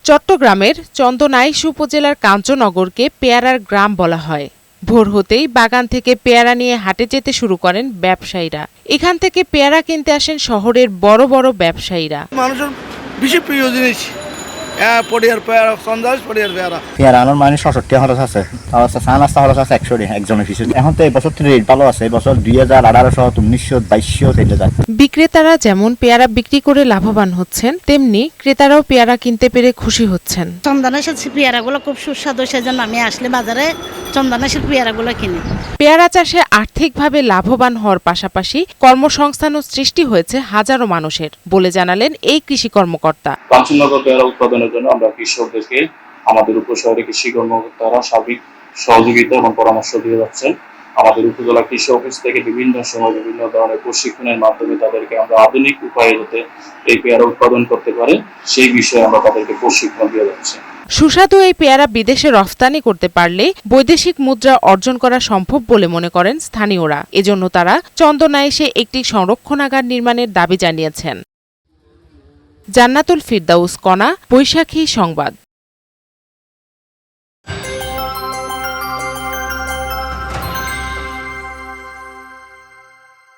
চট্টগ্রামের চন্দনাইশ উপজেলার কাঞ্চননগরকে পেয়ারার গ্রাম বলা হয়। ভোর হতেই বাগান থেকে পেয়ারা নিয়ে হাটে যেতে শুরু করেন ব্যবসায়ীরা। এখান থেকে পেয়ারা কিনতে আসেন শহরের বড় বড় ব্যবসায়ীরা। মানুষের বেশি প্রিয় জিনিস পরিয়ার পেয়ারা, সন্দেশ পরিয়ার পেয়ারা। পেয়ারা আনার মানে ৬৭ খরচ আছে, সান আসতে খরচ আছে ১০০ একজনের পিছু। এখন তো এই বছর রেট ভালো আছে, এই বছর ২০১৮, ১৯০০, ২২০০ চলে যায়। বিক্রেতারা যেমন পেয়ারা বিক্রি করে লাভবান হচ্ছেন, তেমনি ক্রেতারাও পেয়ারা কিনতে পেরে খুশি হচ্ছেন। চন্দনাইশের পেয়ারাগুলো খুব সুস্বাদু, সেজন্য আমি আসলে বাজারে চন্দনাইশের পেয়ারাগুলো কিনি। পেয়ারা চাষে আর্থিকভাবে লাভবান হওয়ার পাশাপাশি কর্মসংস্থানও সৃষ্টি হয়েছে হাজারো মানুষের বলে জানালেন এই কৃষি কর্মকর্তা। কাঞ্চননগর পেয়ারা উৎপাদনের জন্য আমরা কৃষকদেরকে আমাদের উপশহরে কৃষি কর্মকর্তারা সার্বিক সহযোগিতা এবং পরামর্শ দিয়ে যাচ্ছেন। আমাদের উপজেলা কৃষি অফিস থেকে বিভিন্ন সময় বিভিন্ন ধরনের প্রশিক্ষণের মাধ্যমে তাদেরকে আমরা আধুনিক উপায়ে যাতে এই পেয়ারা উৎপাদন করতে পারে সেই বিষয়ে আমরা তাদেরকে প্রশিক্ষণ দিয়ে যাচ্ছি। সুস্বাদু এই পেয়ারা বিদেশে রফতানি করতে পারলে বৈদেশিক মুদ্রা অর্জন করা সম্ভব বলে মনে করেন স্থানীয়রা। এজন্য তারা চন্দনাইশে একটি সংরক্ষণাগার নির্মাণের দাবি জানিয়েছেন। জান্নাতুল ফিরদাউস কণা, বৈশাখী সংবাদ।